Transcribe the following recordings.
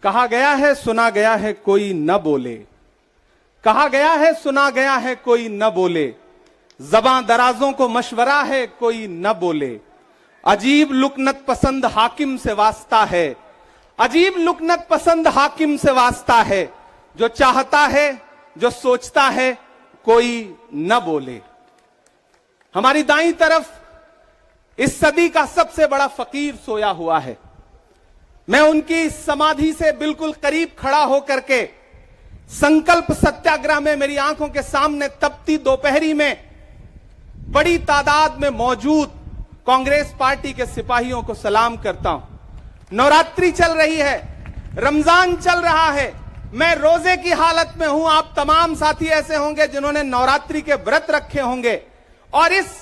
कहा गया है सुना गया है कोई न बोले, कहा गया है सुना गया है कोई न बोले, ज़बां दराजों को मशवरा है कोई न बोले, अजीब लुकनत पसंद हाकिम से वास्ता है, अजीब लुकनत पसंद हाकिम से वास्ता है, जो चाहता है जो सोचता है कोई न बोले। हमारी दाईं तरफ इस सदी का सबसे बड़ा फकीर सोया हुआ है। मैं उनकी समाधि से बिल्कुल करीब खड़ा होकर के संकल्प सत्याग्रह में मेरी आंखों के सामने तपती दोपहरी में बड़ी तादाद में मौजूद कांग्रेस पार्टी के सिपाहियों को सलाम करता हूं। नवरात्रि चल रही है, रमजान चल रहा है, मैं रोजे की हालत में हूं। आप तमाम साथी ऐसे होंगे जिन्होंने नवरात्रि के व्रत रखे होंगे और इस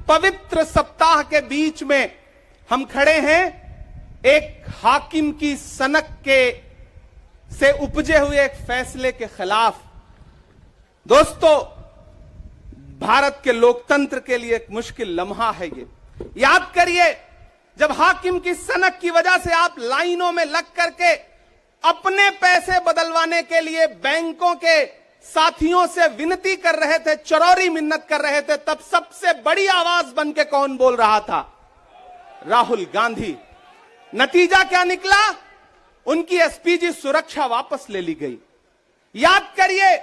पवित्र सप्ताह के बीच में हम खड़े हैं एक हाकिम की सनक के से उपजे हुए एक फैसले के खिलाफ। दोस्तों, भारत के लोकतंत्र के लिए एक मुश्किल लम्हा है ये। याद करिए, जब हाकिम की सनक की वजह से आप लाइनों में लग करके अपने पैसे बदलवाने के लिए बैंकों के साथियों से विनती कर रहे थे, चरौरी मिन्नत कर रहे थे, तब सबसे बड़ी आवाज बन के कौन बोल रहा था? राहुल गांधी। नतीजा क्या निकला? उनकी एसपीजी सुरक्षा वापस ले ली गई। याद करिए,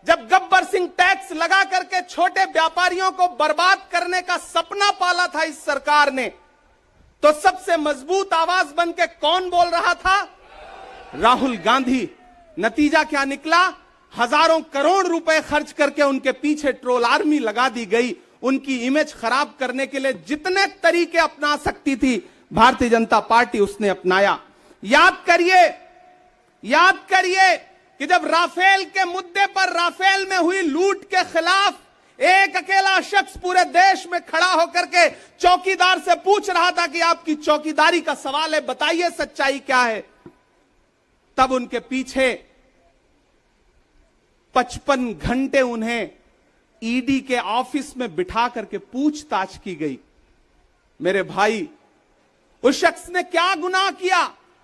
जब गब्बर सिंह टैक्स लगा करके छोटे व्यापारियों को बर्बाद करने का सपना पाला था इस सरकार ने, तो सबसे मजबूत आवाज बन के कौन बोल रहा था? राहुल गांधी। नतीजा क्या निकला? हजारों करोड़ रुपए खर्च करके उनके पीछे ट्रोल आर्मी लगा दी गई। उनकी इमेज खराब करने के लिए जितने तरीके अपना सकती थी भारतीय जनता पार्टी उसने अपनाया। याद करिए कि जब राफेल के मुद्दे पर, राफेल में हुई लूट के खिलाफ एक अकेला शख्स पूरे देश में खड़ा होकर के चौकीदार से पूछ रहा था कि आपकी चौकीदारी का सवाल है, बताइए सच्चाई क्या है, तब उनके पीछे 55 घंटे उन्हें ईडी के ऑफिस में बिठा करके पूछताछ की गई। मेरे भाई, उस शख्स ने क्या गुनाह किया?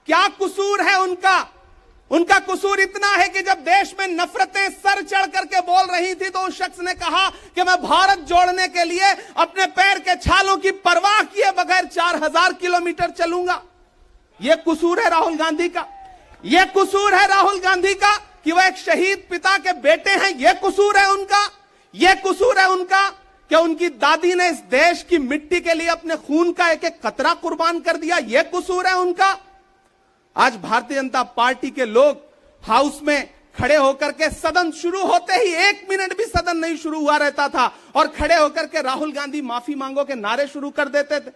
क्या कसूर है उनका? उनका कसूर इतना है कि जब देश में नफरतें सर चढ़ करके बोल रही थी तो उस शख्स ने कहा कि मैं भारत जोड़ने के लिए अपने पैर के छालों की परवाह किए बगैर 4000 किलोमीटर चलूंगा। यह कसूर है राहुल गांधी का। यह कसूर है राहुल गांधी का कि वह एक शहीद पिता के बेटे हैं। यह कसूर है उनका। यह कसूर है उनका कि उनकी दादी ने इस देश की मिट्टी के लिए अपने खून का एक एक कतरा कुर्बान कर दिया। यह कसूर है उनका। आज भारतीय जनता पार्टी के लोग हाउस में खड़े होकर के, सदन शुरू होते ही 1 मिनट भी सदन नहीं शुरू हुआ रहता था और खड़े होकर के राहुल गांधी माफी मांगो के नारे शुरू कर देते थे।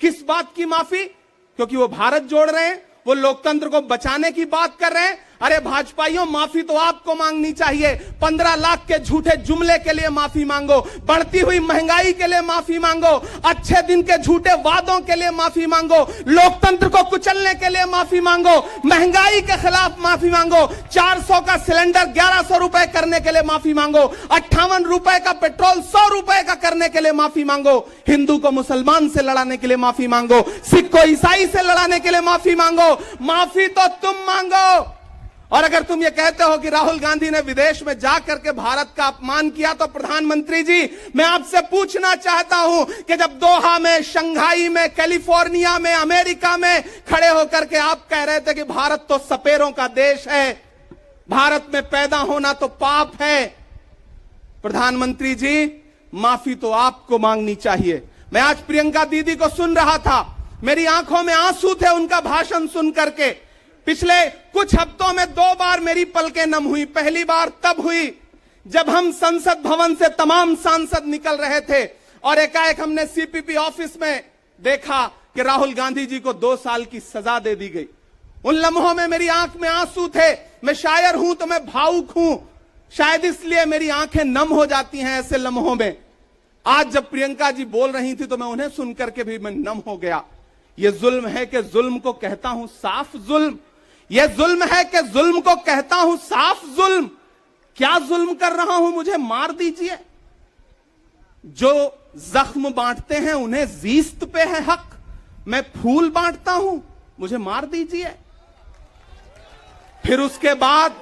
किस बात की माफी? क्योंकि वो भारत जोड़ रहे हैं, वो लोकतंत्र को बचाने की बात कर रहे हैं। अरे भाजपाइयों, माफी तो आपको मांगनी चाहिए। 15 लाख के झूठे जुमले के लिए माफी मांगो, बढ़ती हुई महंगाई के लिए माफी मांगो, अच्छे दिन के झूठे वादों के लिए माफी मांगो, लोकतंत्र को कुचलने के लिए माफी मांगो, महंगाई के खिलाफ माफी मांगो, 400 का सिलेंडर 1100 रुपए करने के लिए माफी मांगो, 58 रुपए का पेट्रोल 100 रुपए का करने के लिए माफी मांगो, हिंदू को मुसलमान से लड़ाने के लिए माफी मांगो, सिख को ईसाई से लड़ाने के लिए माफी मांगो। माफी तो तुम मांगो। और अगर तुम ये कहते हो कि राहुल गांधी ने विदेश में जाकर के भारत का अपमान किया, तो प्रधानमंत्री जी, मैं आपसे पूछना चाहता हूं कि जब दोहा में, शंघाई में, कैलिफोर्निया में, अमेरिका में खड़े होकर के आप कह रहे थे कि भारत तो सपेरों का देश है, भारत में पैदा होना तो पाप है, प्रधानमंत्री जी, माफी तो आपको मांगनी चाहिए। मैं आज प्रियंका दीदी को सुन रहा था, मेरी आंखों में आंसू थे उनका भाषण सुन करके। पिछले कुछ हफ्तों में 2 बार मेरी पलकें नम हुई। पहली बार तब हुई जब हम संसद भवन से तमाम सांसद निकल रहे थे और एकाएक हमने सीपीपी ऑफिस में देखा कि राहुल गांधी जी को 2 साल की सजा दे दी गई। उन लम्हों में मेरी आंख में आंसू थे। मैं शायर हूं तो मैं भावुक हूं, शायद इसलिए मेरी आंखें नम हो जाती हैं ऐसे लम्हों में। आज जब प्रियंका जी बोल रही थी तो मैं उन्हें सुनकर के भी मैं नम हो गया। यह जुल्म है कि जुल्म को कहता हूं साफ जुल्म। यह जुल्म है कि जुल्म को कहता हूं साफ जुल्म। क्या जुल्म कर रहा हूं? मुझे मार दीजिए। जो जख्म बांटते हैं उन्हें जीस्त पे है हक। मैं फूल बांटता हूं, मुझे मार दीजिए। फिर उसके बाद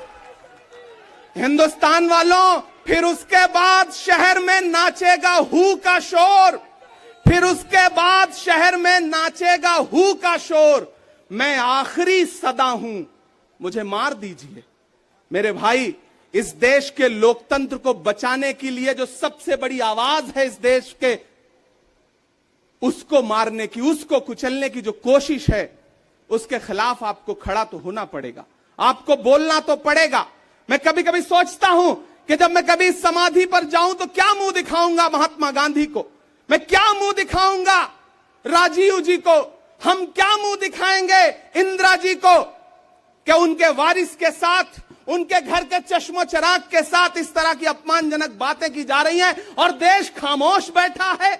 हिंदुस्तान वालों, फिर उसके बाद शहर में नाचेगा हू का शोर, फिर उसके बाद शहर में नाचेगा हू का शोर। मैं आखिरी सदा हूं, मुझे मार दीजिए। मेरे भाई, इस देश के लोकतंत्र को बचाने के लिए जो सबसे बड़ी आवाज है इस देश के, उसको मारने की, उसको कुचलने की जो कोशिश है, उसके खिलाफ आपको खड़ा तो होना पड़ेगा, आपको बोलना तो पड़ेगा। मैं कभी कभी सोचता हूं कि जब मैं कभी समाधि पर जाऊं तो क्या मुंह दिखाऊंगा महात्मा गांधी को, मैं क्या मुंह दिखाऊंगा राजीव जी को, हम क्या मुंह दिखाएंगे इंदिरा जी को, कि उनके वारिस के साथ, उनके घर के चश्मो चिराग के साथ इस तरह की अपमानजनक बातें की जा रही हैं और देश खामोश बैठा है।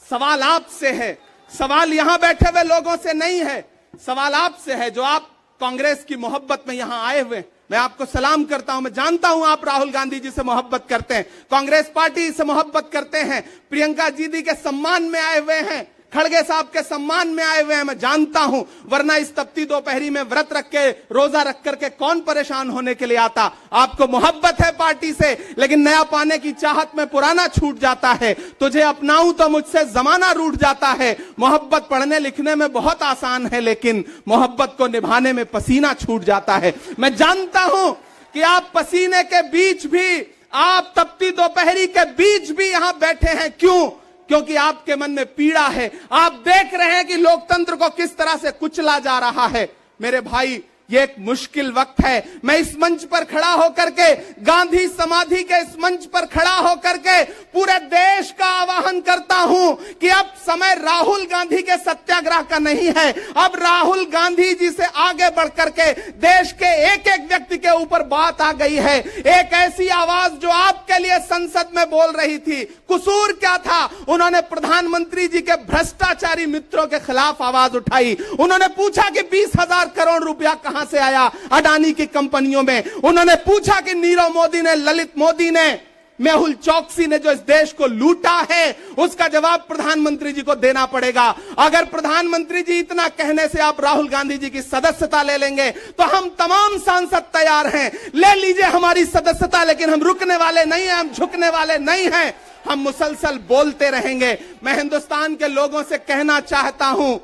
सवाल आपसे है, सवाल यहां बैठे हुए लोगों से नहीं है, सवाल आपसे है जो आप कांग्रेस की मोहब्बत में यहां आए हुए। मैं आपको सलाम करता हूं, मैं जानता हूं आप राहुल गांधी जी से मोहब्बत करते हैं, कांग्रेस पार्टी से मोहब्बत करते हैं, प्रियंका दीदी के सम्मान में आए हुए हैं, खड़गे साहब के सम्मान में आए हुए हैं, मैं जानता हूं, वरना इस तपती दोपहरी में व्रत रख के, रोजा रख करके कौन परेशान होने के लिए आता। आपको मोहब्बत है पार्टी से, लेकिन नया पाने की चाहत में पुराना छूट जाता है। तुझे अपनाऊं तो मुझसे जमाना रूठ जाता है। मोहब्बत पढ़ने लिखने में बहुत आसान है, लेकिन मोहब्बत को निभाने में पसीना छूट जाता है। मैं जानता हूं कि आप पसीने के बीच भी, आप तपती दोपहरी के बीच भी यहां बैठे हैं। क्यों? क्योंकि आपके मन में पीड़ा है, आप देख रहे हैं कि लोकतंत्र को किस तरह से कुचला जा रहा है। मेरे भाई, ये एक मुश्किल वक्त है। मैं इस मंच पर खड़ा होकर के, गांधी समाधि के इस मंच पर खड़ा होकर के पूरे देश का आह्वान करता हूं कि अब समय राहुल गांधी के सत्याग्रह का नहीं है। अब राहुल गांधी जी से आगे बढ़ करके देश के एक एक व्यक्ति के ऊपर बात आ गई है। एक ऐसी आवाज जो आपके लिए संसद में बोल रही थी, कसूर क्या था? उन्होंने प्रधानमंत्री जी के भ्रष्टाचारी मित्रों के खिलाफ आवाज उठाई। उन्होंने पूछा कि 20,000 करोड़ रुपया कहां से आया अडानी की कंपनियों में। उन्होंने पूछा कि नीरव मोदी ने, ललित मोदी ने, मेहुल चौकसी ने जो इस देश को लूटा है, उसका जवाब प्रधानमंत्री जी को देना पड़ेगा। अगर प्रधानमंत्री जी इतना कहने से आप राहुल गांधी जी की सदस्यता ले लेंगे तो हम तमाम सांसद तैयार हैं, ले लीजिए हमारी सदस्यता, लेकिन हम रुकने वाले नहीं हैं, हम झुकने वाले नहीं हैं, हम मुसलसल बोलते रहेंगे। मैं हिंदुस्तान के लोगों से कहना चाहता हूं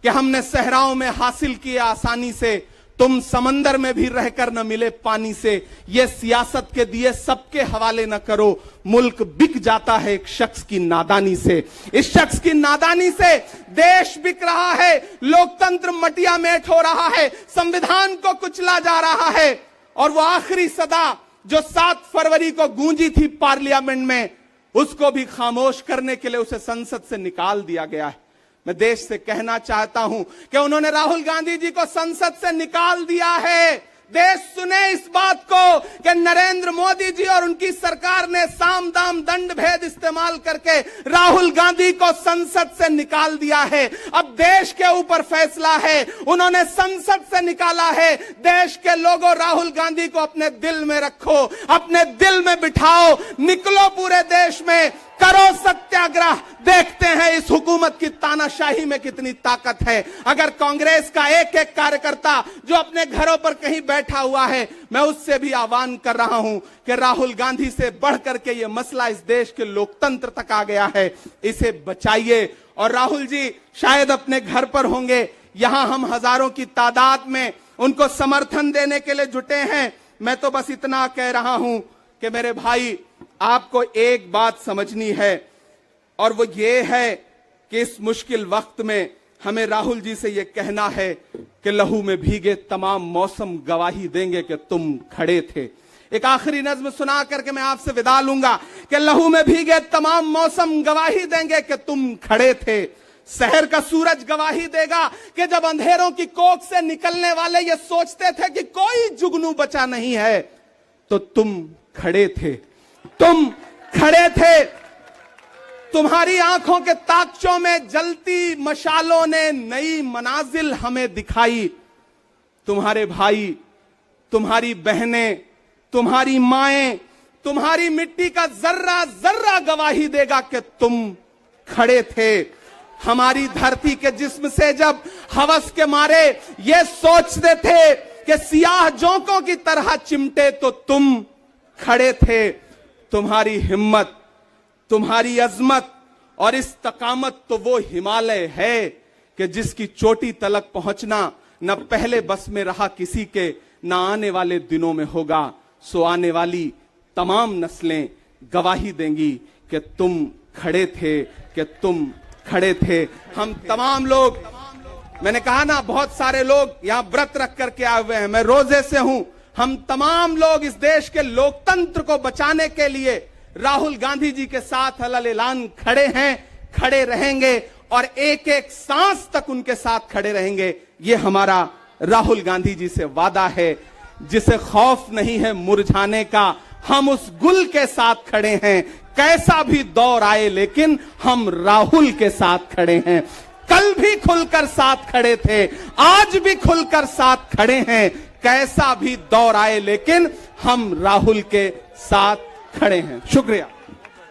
कि हमने सहराओं में हासिल किया आसानी से, तुम समंदर में भी रहकर न मिले पानी से। ये सियासत के दिए सबके हवाले न करो, मुल्क बिक जाता है एक शख्स की नादानी से। इस शख्स की नादानी से देश बिक रहा है, लोकतंत्र मटिया मेट हो रहा है, संविधान को कुचला जा रहा है। और वो आखिरी सदा जो 7 फरवरी को गूंजी थी पार्लियामेंट में, उसको भी खामोश करने के लिए उसे संसद से निकाल दिया गया है। मैं देश से कहना चाहता हूं कि उन्होंने राहुल गांधी जी को संसद से निकाल दिया है। देश सुने इस बात को कि नरेंद्र मोदी जी और उनकी सरकार ने साम दाम दंड भेद इस्तेमाल करके राहुल गांधी को संसद से निकाल दिया है। अब देश के ऊपर फैसला है, उन्होंने संसद से निकाला है। देश के लोगों, राहुल गांधी को अपने दिल में रखो, अपने दिल में बिठाओ, निकलो पूरे देश में, करो सत्याग्रह। देखते हैं इस हुकूमत की तानाशाही में कितनी ताकत है। अगर कांग्रेस का एक एक कार्यकर्ता जो अपने घरों पर कहीं बैठा हुआ है, मैं उससे भी आह्वान कर रहा हूं कि राहुल गांधी से बढ़कर के ये मसला इस देश के लोकतंत्र तक आ गया है, इसे बचाइए। और राहुल जी शायद अपने घर पर होंगे, यहां हम हजारों की तादाद में उनको समर्थन देने के लिए जुटे हैं। मैं तो बस इतना कह रहा हूं कि मेरे भाई, आपको एक बात समझनी है, और वो ये है कि इस मुश्किल वक्त में हमें राहुल जी से ये कहना है कि लहू में भीगे तमाम मौसम गवाही देंगे कि तुम खड़े थे। एक आखिरी नज्म सुना करके मैं आपसे विदा लूंगा कि लहू में भीगे तमाम मौसम गवाही देंगे कि तुम खड़े थे। शहर का सूरज गवाही देगा कि जब अंधेरों की कोख से निकलने वाले ये सोचते थे कि कोई जुगनू बचा नहीं है, तो तुम खड़े थे, तुम खड़े थे। तुम्हारी आंखों के ताकचों में जलती मशालों ने नई मनाजिल हमें दिखाई। तुम्हारे भाई, तुम्हारी बहनें, तुम्हारी माएं, तुम्हारी मिट्टी का जर्रा जर्रा गवाही देगा कि तुम खड़े थे। हमारी धरती के जिस्म से जब हवस के मारे ये सोचते थे कि सियाह जोंकों की तरह चिमटे तो तुम खड़े थे। तुम्हारी हिम्मत, तुम्हारी अजमत और इस्तकामत तो वो हिमालय है कि जिसकी चोटी तलक पहुंचना न पहले बस में रहा किसी के, न आने वाले दिनों में होगा। सो आने वाली तमाम नस्लें गवाही देंगी कि तुम खड़े थे, कि तुम खड़े थे। हम तमाम लोग, मैंने कहा ना, बहुत सारे लोग यहां व्रत रख करके आए हुए हैं, मैं रोजे से हूं। हम तमाम लोग इस देश के लोकतंत्र को बचाने के लिए राहुल गांधी जी के साथ अलल ऐलान खड़े हैं, खड़े रहेंगे और एक एक सांस तक उनके साथ खड़े रहेंगे। ये हमारा राहुल गांधी जी से वादा है। जिसे खौफ नहीं है मुरझाने का, हम उस गुल के साथ खड़े हैं। कैसा भी दौर आए लेकिन हम राहुल के साथ खड़े हैं। कल भी खुलकर साथ खड़े थे, आज भी खुलकर साथ खड़े हैं। कैसा भी दौर आए लेकिन हम राहुल के साथ खड़े हैं। शुक्रिया।